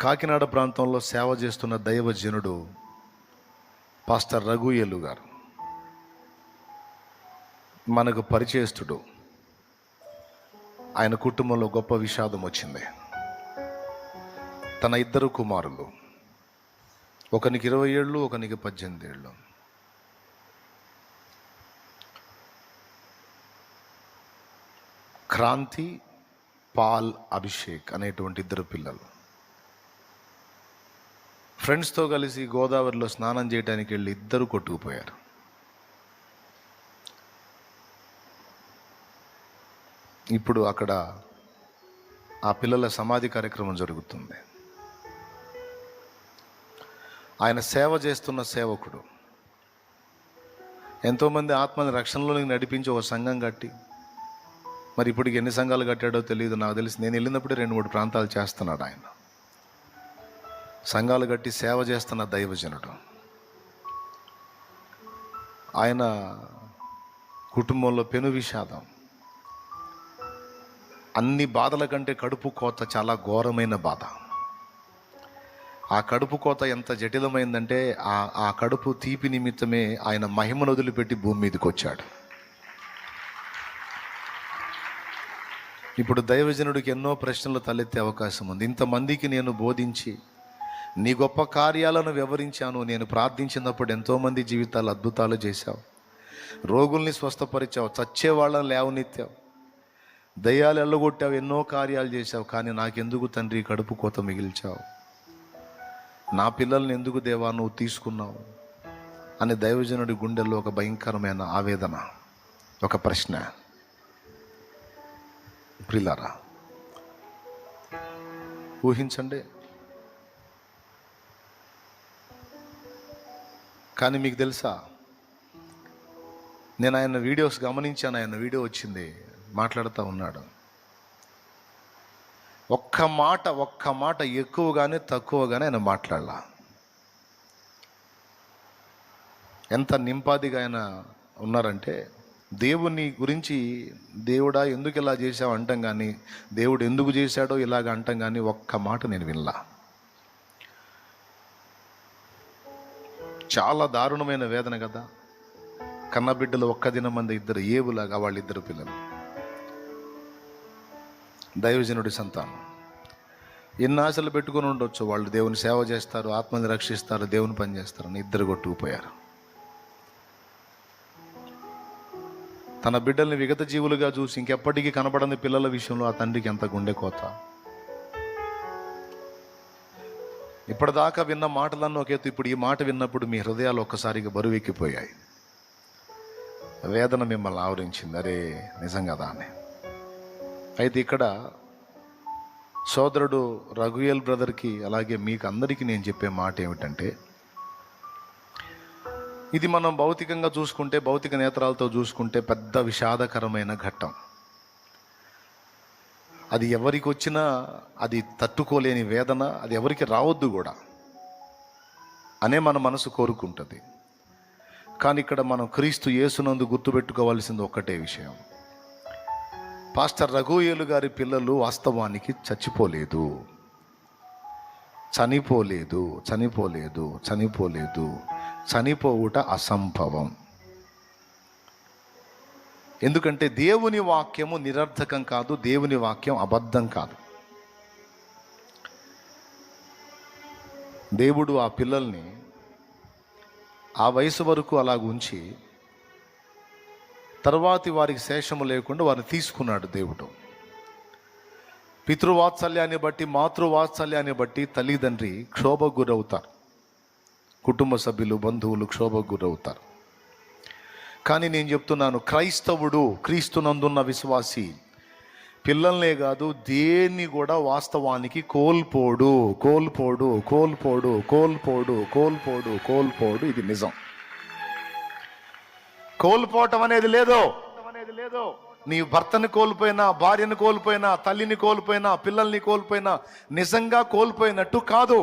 కాకినాడ ప్రాంతంలో సేవ చేస్తున్న దైవజనుడు పాస్టర్ రఘుయేలు గారు మనకు పరిచయస్తుడు. ఆయన కుటుంబంలో గొప్ప విషాదం వచ్చింది. తన ఇద్దరు కుమారులు, ఒకనికి 20 ఏళ్ళు, ఒకనికి 18 ఏళ్ళు. క్రాంతి, పాల్, అభిషేక్ అనేటువంటి ఇద్దరు పిల్లలు ఫ్రెండ్స్తో కలిసి గోదావరిలో స్నానం చేయడానికి వెళ్ళి ఇద్దరు కొట్టుకుపోయారు. ఇప్పుడు అక్కడ ఆ పిల్లల సమాధి కార్యక్రమం జరుగుతుంది. ఆయన సేవ చేస్తున్న సేవకుడు ఎంతోమంది ఆత్మని రక్షణలోనికి నడిపించి ఒక సంఘం కట్టి, మరి ఇప్పటికి ఎన్ని సంఘాలు కట్టాడో తెలియదు. నాకు తెలిసి నేను వెళ్ళినప్పుడే 2-3 ప్రాంతాలు చేస్తున్నాడు. ఆయన సంఘాలు కట్టి సేవ చేస్తున్న దైవజనుడు. ఆయన కుటుంబంలో పెను విషాదం. అన్ని బాధల కంటే కడుపు కోత చాలా ఘోరమైన బాధ. ఆ కడుపు కోత ఎంత జటిలమైందంటే ఆ కడుపు తీపి నిమిత్తమే ఆయన మహిమను వదిలిపెట్టి భూమి మీదకి వచ్చాడు. ఇప్పుడు దైవజనుడికి ఎన్నో ప్రశ్నలు తలెత్తే అవకాశం ఉంది. ఇంతమందికి నేను బోధించి నీ గొప్ప కార్యాలను వివరించాను. నేను ప్రార్థించినప్పుడు ఎంతోమంది జీవితాలు అద్భుతాలు చేశావు, రోగుల్ని స్వస్థపరిచావు, చచ్చేవాళ్ళని లేవనెత్తావు, దయ్యాలు ఎల్లగొట్టావు, ఎన్నో కార్యాలు చేశావు. కానీ నాకెందుకు తండ్రి కడుపు కోత మిగిల్చావు? నా పిల్లల్ని ఎందుకు దేవా నువ్వు తీసుకున్నావు అని దైవజనుడి గుండెల్లో ఒక భయంకరమైన ఆవేదన, ఒక ప్రశ్న. ప్రియులారా, ఊహించండి. కానీ మీకు తెలుసా, నేను ఆయన వీడియోస్ గమనించాను. ఆయన వీడియో వచ్చింది, మాట్లాడుతూ ఉన్నాడు. ఒక్క మాట ఎక్కువగానే తక్కువగానే ఆయన మాట్లాడలా. ఎంత నింపాదిగా ఆయన ఉన్నారంటే, దేవుని గురించి దేవుడా ఎందుకు ఇలా చేసావు అంటాం కానీ, దేవుడు ఎందుకు చేశాడో ఇలాగ అంటాం కానీ ఒక్క మాట నేను వినలా. చాలా దారుణమైన వేదన కదా. కన్నబిడ్డలు ఒక్క దినం మంది ఇద్దరు ఏవులాగా, వాళ్ళిద్దరు పిల్లలు, దైవజనుడి సంతానం. ఎన్ని ఆశలు పెట్టుకుని ఉండొచ్చు. వాళ్ళు దేవుని సేవ చేస్తారు, ఆత్మని రక్షిస్తారు, దేవుని పని చేస్తారని ఇద్దరు కొట్టుకుపోయారు. తన బిడ్డల్ని విగత జీవులుగా చూసి ఇంకెప్పటికీ కనపడని పిల్లల విషయంలో ఆ తండ్రికి ఎంత గుండె కోత. ఇప్పటిదాకా విన్న మాటలన్నీ ఒకేతు, ఇప్పుడు ఈ మాట విన్నప్పుడు మీ హృదయాలు ఒక్కసారిగా బరువెక్కిపోయాయి. వేదన మిమ్మల్ని ఆవరించింది. అరే నిజం కదా అని. అయితే ఇక్కడ సోదరుడు రఘుయేల్ బ్రదర్కి, అలాగే మీకు అందరికీ నేను చెప్పే మాట ఏమిటంటే, ఇది మనం భౌతికంగా చూసుకుంటే, భౌతిక నేత్రాలతో చూసుకుంటే పెద్ద విషాదకరమైన ఘట్టం. అది ఎవరికి వచ్చినా అది తట్టుకోలేని వేదన, అది ఎవరికి రావద్దు కూడా అనే మన మనసు కోరుకుంటుంది. కానీ ఇక్కడ మనం క్రీస్తు యేసునందు గుర్తుపెట్టుకోవాల్సింది ఒక్కటే విషయం. పాస్టర్ రఘుయేలు గారి పిల్లలు వాస్తవానికి చనిపోలేదు. చనిపోవుట అసంభవం. ఎందుకంటే దేవుని వాక్యము నిరర్థకం కాదు, దేవుని వాక్యం అబద్ధం కాదు. దేవుడు ఆ పిల్లల్ని ఆ వయసు వరకు అలాగ ఉంచి తర్వాతి వారికి శేషము లేకుండా వారిని తీసుకున్నాడు దేవుడు. పితృవాత్సల్యాన్ని బట్టి, మాతృవాత్సల్యాన్ని బట్టి తల్లిదండ్రి క్షోభకు గురవుతారు, కుటుంబ సభ్యులు, బంధువులు క్షోభకు గురవుతారు. కానీ నేను చెప్తున్నాను, క్రైస్తవుడు, క్రీస్తునందున్న విశ్వాసి పిల్లల్నే కాదు దేన్ని కూడా వాస్తవానికి కోల్పోడు. ఇది నిజం. కోల్పోవటం అనేది లేదు. నీ భర్తని కోల్పోయినా, భార్యను కోల్పోయినా, తల్లిని కోల్పోయినా, పిల్లల్ని కోల్పోయినా నిజంగా కోల్పోయినట్టు కాదు.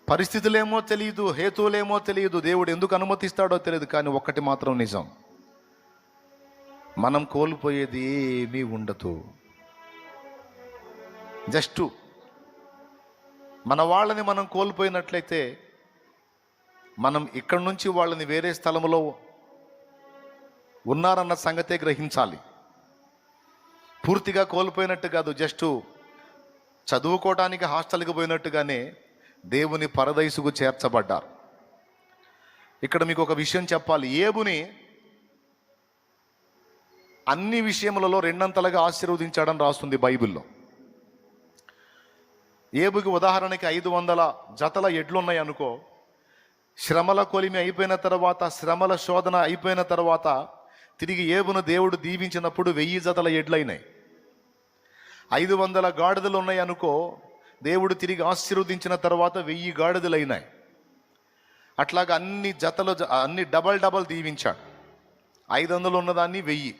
పరిస్థితులేమో తెలియదు, హేతువులేమో తెలియదు, దేవుడు ఎందుకు అనుమతిస్తాడో తెలియదు. కానీ ఒక్కటి మాత్రం నిజం, మనం కోల్పోయేది ఏమీ ఉండదు. జస్ట్ మన వాళ్ళని మనం కోల్పోయినట్లయితే మనం ఇక్కడ నుంచి వాళ్ళని వేరే స్థలంలో ఉన్నారన్న సంగతే గ్రహించాలి. పూర్తిగా కోల్పోయినట్టు కాదు, జస్ట్ చదువుకోవడానికి హాస్టల్కి పోయినట్టుగానే దేవుని పరదైసుకు చేర్చబడ్డారు. ఇక్కడ మీకు ఒక విషయం చెప్పాలి. ఏబుని అన్ని విషయములలో రెండంతలుగా ఆశీర్వదించాడని రాస్తుంది బైబిల్లో. ఏబుకి ఉదాహరణకి 500 జతల ఎడ్లున్నాయి అనుకో. శ్రమల కొలిమి అయిపోయిన తర్వాత, శ్రమల శోధన అయిపోయిన తర్వాత తిరిగి ఏబును దేవుడు దీవించినప్పుడు 1000 జతల ఎడ్లైనాయి. 500 గాడిదలు ఉన్నాయి అనుకో, దేవుడు తిరిగి ఆశీర్వదించిన తర్వాత 1000 గాడిదలు అయినాయి. అట్లాగా అన్ని జతలు, అన్ని డబల్ దీవించాడు. 500 ఉన్నదాన్ని 1000.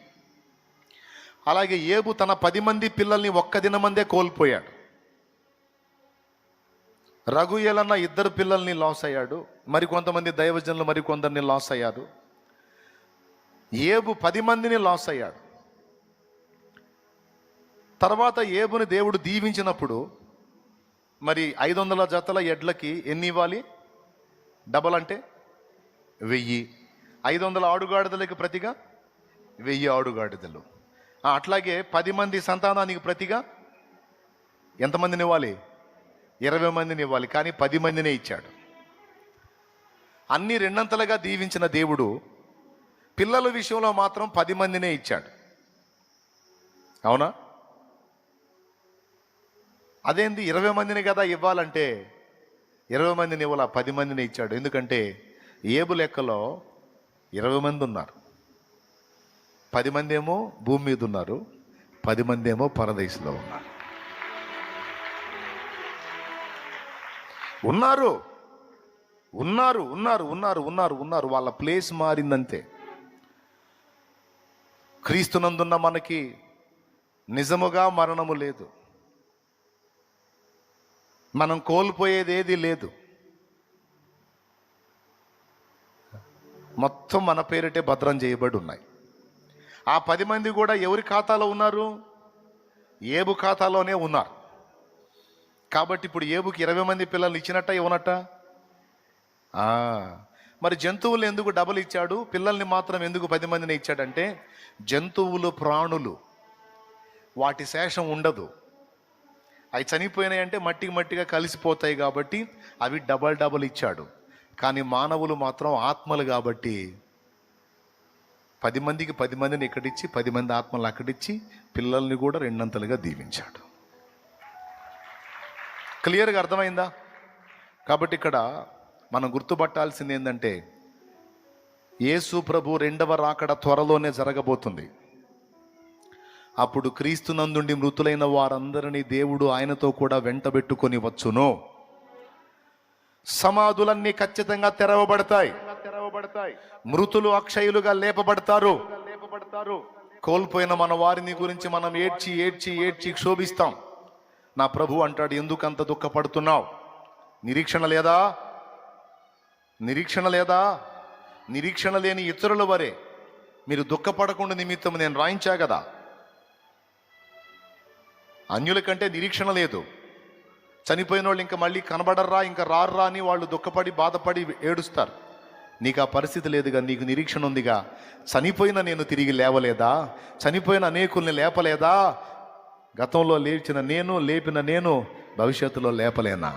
అలాగే ఏబు తన 10 మంది పిల్లల్ని ఒక్క దినమందే కోల్పోయాడు. రగుయేలన్న 2 పిల్లల్ని లాస్ అయ్యాడు. మరికొంతమంది దైవజనులు మరికొందరిని లాస్ అయ్యారు. ఏబు 10 మందిని లాస్ అయ్యాడు. తర్వాత ఏబుని దేవుడు దీవించినప్పుడు మరి 500 జతల ఎడ్లకి ఎన్ని ఇవ్వాలి? డబల్ అంటే 1000. 500 ఆడుగాడిదలకి ప్రతిగా 1000 ఆడుగాడిదలు. అట్లాగే 10 మంది సంతానానికి ప్రతిగా ఎంతమందిని ఇవ్వాలి? 20 మందిని ఇవ్వాలి. కానీ 10 మందినే ఇచ్చాడు. అన్ని రెండంతలుగా దీవించిన దేవుడు పిల్లల విషయంలో మాత్రం 10 మందినే ఇచ్చాడు. అవునా? అదేంది 20 మందిని కదా ఇవ్వాలంటే 20 మందిని ఇవ్వాల, 10 మందిని ఇచ్చాడు. ఎందుకంటే ఏబు లెక్కలో 20 మంది ఉన్నారు. 10 మంది ఏమో భూమి మీద ఉన్నారు, 10 మంది ఏమో పరదేశంలో ఉన్నారు. ఉన్నారు ఉన్నారు ఉన్నారు ఉన్నారు ఉన్నారు ఉన్నారు వాళ్ళ ప్లేస్ మారిందంతే. క్రీస్తునందున్న మనకి నిజముగా మరణము లేదు. మనం కోల్పోయేది ఏది లేదు. మొత్తం మన పేరిటే భద్రం చేయబడి ఉన్నాయి. ఆ 10 మంది కూడా ఎవరి ఖాతాలో ఉన్నారు? ఏబు ఖాతాలోనే ఉన్నారు. కాబట్టి ఇప్పుడు ఏబుకి 20 మంది పిల్లలు ఇచ్చినట్ట ఇవ్వనట్ట? మరి జంతువులు ఎందుకు డబుల్ ఇచ్చాడు, పిల్లల్ని మాత్రం ఎందుకు 10 మందిని ఇచ్చాడంటే, జంతువులు ప్రాణులు, వాటి శేషం ఉండదు. అవి చనిపోయినాయి అంటే మట్టిగా కలిసిపోతాయి కాబట్టి అవి డబల్ ఇచ్చాడు. కానీ మానవులు మాత్రం ఆత్మలు కాబట్టి 10 మందికి 10 మందిని ఇక్కడిచ్చి 10 మంది ఆత్మలు అక్కడిచ్చి పిల్లల్ని కూడా రెండంతలుగా దీవించాడు. క్లియర్గా అర్థమైందా? కాబట్టి ఇక్కడ మనం గుర్తుపట్టాల్సింది ఏంటంటే, యేసు ప్రభు 2వ రాకడ త్వరలోనే జరగబోతుంది. అప్పుడు క్రీస్తునందుండి మృతులైన వారందరినీ దేవుడు ఆయనతో కూడా వెంటబెట్టుకొని వచ్చును. సమాధులన్నీ ఖచ్చితంగా తెరవబడతాయి. మృతులు అక్షయులుగా లేపబడతారు. కోల్పోయిన మన వారిని గురించి మనం ఏడ్చి ఏడ్చి ఏడ్చి క్షోభిస్తాం. నా ప్రభు అంటాడు, ఎందుకంత దుఃఖపడుతున్నావు? నిరీక్షణ లేదా? నిరీక్షణ లేదా? నిరీక్షణ లేని ఇతరుల వరే మీరు దుఃఖపడకుండా నిమిత్తం నేను రాయించా కదా. అన్యుల కంటే నిరీక్షణ లేదు. చనిపోయిన వాళ్ళు ఇంకా మళ్ళీ కనబడర్రా, ఇంకా రార్రా అని వాళ్ళు దుఃఖపడి బాధపడి ఏడుస్తారు. నీకు ఆ పరిస్థితి లేదుగా, నీకు నిరీక్షణ ఉందిగా. చనిపోయిన నేను తిరిగి లేవలేదా? చనిపోయిన అనేకుల్ని లేపలేదా? గతంలో లేపిన నేను భవిష్యత్తులో లేపలేనా?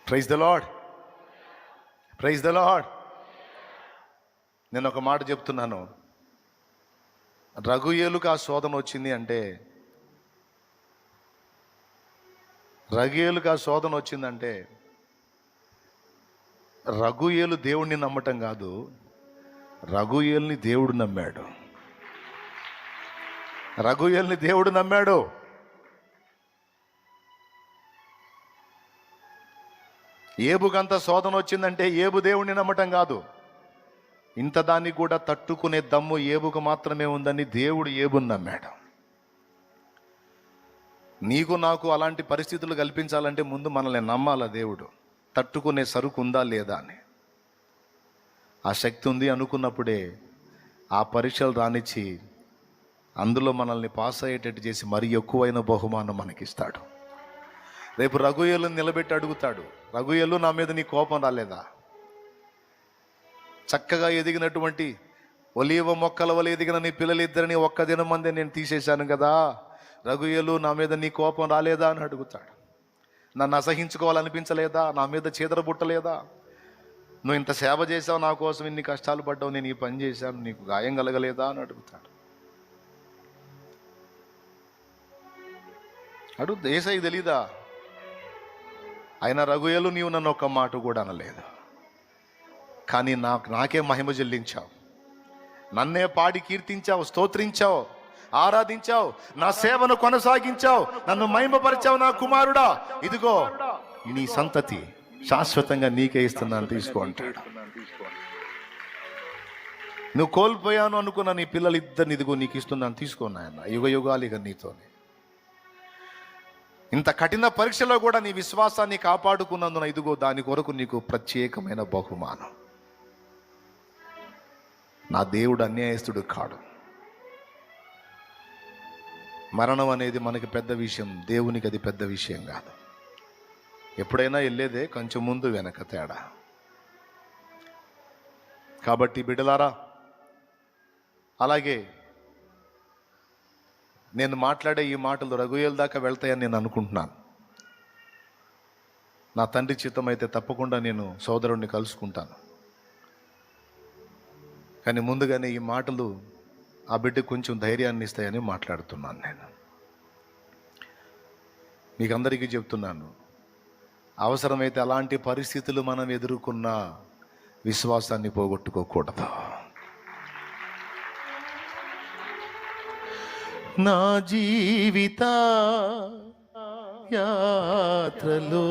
Praise the lord, praise the lord. నేను ఒక మాట చెప్తున్నాను. రగుయేలుకు ఆ శోధన వచ్చింది అంటే, రగుయేలు దేవుణ్ణి నమ్మటం కాదు, రగుయేలుని దేవుడు నమ్మాడు. రగుయేలుని దేవుడు నమ్మాడు. ఏబుకంత శోధన వచ్చిందంటే ఏబు దేవుణ్ణి నమ్మటం కాదు. ఇంత దాన్ని కూడా తట్టుకునే దమ్ము ఏబుకు మాత్రమే ఉందని దేవుడు ఏబుని నమ్మాడు. నీకు నాకు అలాంటి పరిస్థితులు కల్పించాలంటే ముందు మనల్ని నమ్మాల దేవుడు. తట్టుకునే సరుకు ఉందా లేదా అని. ఆ శక్తి ఉంది అనుకున్నప్పుడే ఆ పరీక్షలు రానిచ్చి అందులో మనల్ని పాస్ అయ్యేటట్టు చేసి మరి ఎక్కువైన బహుమానం మనకిస్తాడు. రేపు రఘుయేలుని నిలబెట్టి అడుగుతాడు, రఘుయేలు నా మీద నీ కోపం రాలేదా? చక్కగా ఎదిగినటువంటి ఒలీవ మొక్కల వల్ల ఎదిగిన నీ పిల్లలిద్దరిని ఒక్క దినం మందే నేను తీసేశాను కదా, రఘుయేలు నా మీద నీ కోపం రాలేదా అని అడుగుతాడు. నన్ను అసహించుకోవాలనిపించలేదా? నా మీద చీదరబుట్టలేదా? నువ్వు ఇంత సేవ చేసావు, నా కోసం ఇన్ని కష్టాలు పడ్డావు, నేను ఈ పని చేశాను, నీకు గాయం కలగలేదా అని అడుగుతాడు. అడుగు, యేసయ్యకి తెలీదా? ఆయన రఘుయేలు నీవు నన్ను ఒక్క మాట కూడా అనలేదు, కానీ నాకే మహిమ చెల్లించావు, నన్నే పాడి కీర్తించావు, స్తోత్రించావు, ఆరాధించావు, నా సేవను కొనసాగించావు, నన్ను మహిమపరిచావు. నా కుమారుడా, ఇదిగో నీ సంతతి శాశ్వతంగా నీకే ఇస్తున్నాను, తీసుకో అంటాడు. నువ్వు కోల్పోయాను అనుకున్న నీ పిల్లలు ఇద్దరిని ఇదిగో నీకు ఇస్తున్నాను, తీసుకున్నాయన్న, యుగ యుగాలిగా నీతోనే. ఇంత కఠిన పరీక్షలో కూడా నీ విశ్వాసాన్ని కాపాడుకున్నందున ఇదిగో దాని కొరకు నీకు ప్రత్యేకమైన బహుమానం. నా దేవుడు అన్యాయస్తుడు కాడు. మరణం అనేది మనకి పెద్ద విషయం, దేవునికి అది పెద్ద విషయం కాదు. ఎప్పుడైనా వెళ్ళేదే కొంచెం ముందు వెనక తేడా. కాబట్టి బిడ్డలారా, అలాగే నేను మాట్లాడే ఈ మాటలు రఘుయేలు దాకా వెళ్తాయని నేను అనుకుంటున్నాను. నా తండ్రి చిత్తం అయితే తప్పకుండా నేను సోదరుణ్ణి కలుసుకుంటాను. కానీ ముందుగానే ఈ మాటలు ఆ బిడ్డకు కొంచెం ధైర్యాన్ని ఇస్తాయని మాట్లాడుతున్నాను. నేను మీకు అందరికీ చెప్తున్నాను, అవసరమైతే అలాంటి పరిస్థితులు మనం ఎదుర్కొన్న విశ్వాసాన్ని పోగొట్టుకోకూడదు. నా జీవిత యాత్రలో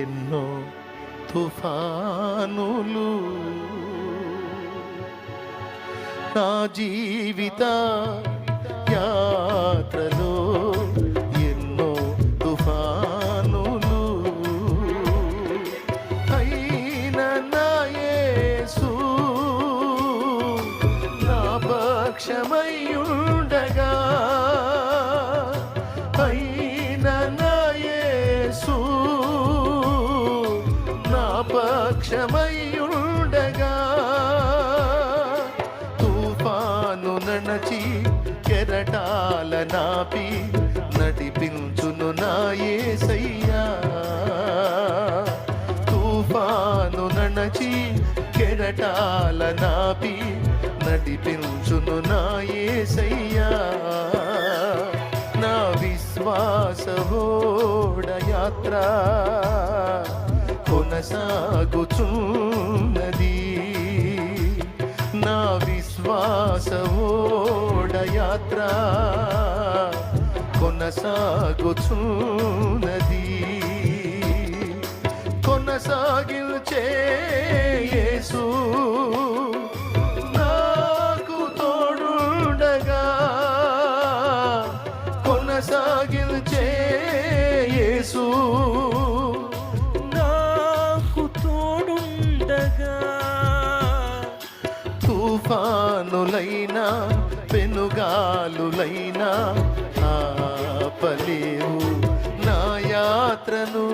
ఎన్నో తుఫానులు, నా జీవిత యాత్రలో ఎన్నో తుఫానులు, అయిన నా యేసు నా పక్షమయ్యుండగా, అయిన నా యేసు నా పక్షమయ్యుండగా, తుఫాను నడచి కెరటాల నాపి నడిపించును నా యేసయ్యా. తుఫాను నడచి కెరటాల నాపి నడిపించును నా యేసయ్యా. నా విశ్వాస ఓడ యాత్ర కొనసాగుచున్నది, నా విశ్వాస ఓడ యాత్ర కొనసాగుచున్నది. కొనసాగించే యేసు నాకు తోడుండగా, కొనసాగించే యేసు నాకు తోడుండగా, తుఫానులైనా పెనుగాలులైనా ఆపలేవు నా యాత్రను.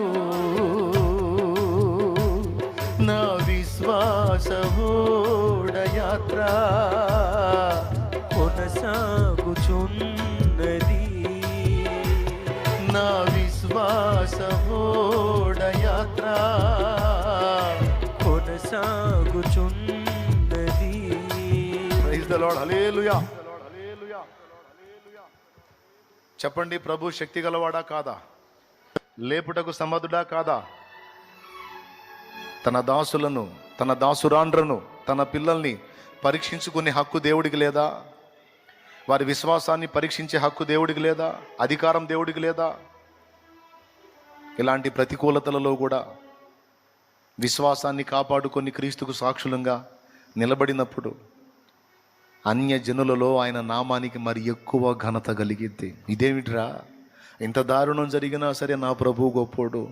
నా విశ్వాస ఓడ యాత్ర కొనసాగుచున్నది, నా విశ్వాస ఓడ యాత్ర కొనసాగుచున్నది. ప్రైజ్ ద లార్డ్, హల్లెలూయా. చెప్పండి, ప్రభు శక్తి గలవాడా కాదా? లేపుటకు సమర్థుడా కాదా? తన దాసులను, తన దాసురాండ్రను, తన పిల్లల్ని పరీక్షించుకునే హక్కు దేవుడికి లేదా? వారి విశ్వాసాన్ని పరీక్షించే హక్కు దేవుడికి లేదా? అధికారం దేవుడికి లేదా? ఇలాంటి ప్రతికూలతలలో కూడా విశ్వాసాన్ని కాపాడుకొని క్రీస్తుకు సాక్షులంగా నిలబడినప్పుడు అన్య జనులలో ఆయన నామానికి మరి ఎక్కువ ఘనత కలిగిద్ది. ఇదేమిట్రా, ఇంత దారుణం జరిగినా సరే నా ప్రభు గొప్పోడు,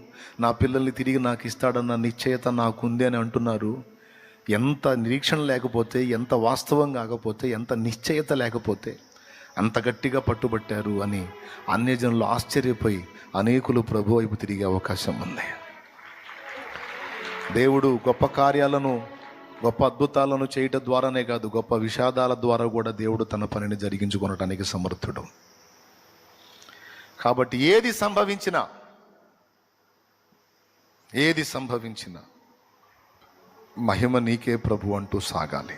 నా పిల్లల్ని తిరిగి నాకు ఇస్తాడన్న నిశ్చయత నాకుంది అని అంటున్నారు. ఎంత నిరీక్షణ లేకపోతే, ఎంత వాస్తవం కాకపోతే, ఎంత నిశ్చయత లేకపోతే అంత గట్టిగా పట్టుబట్టారు అని అన్యజనులు ఆశ్చర్యపోయి అనేకులు ప్రభు వైపు తిరిగే అవకాశం ఉంది. దేవుడు గొప్ప కార్యాలను, గొప్ప అద్భుతాలను చేయటం ద్వారానే కాదు, గొప్ప విషాదాల ద్వారా కూడా దేవుడు తన పనిని జరిగించుకొనటానికి సమర్థుడు. కాబట్టి ఏది సంభవించినా మహిమ నీకే ప్రభు అంటూ సాగాలి.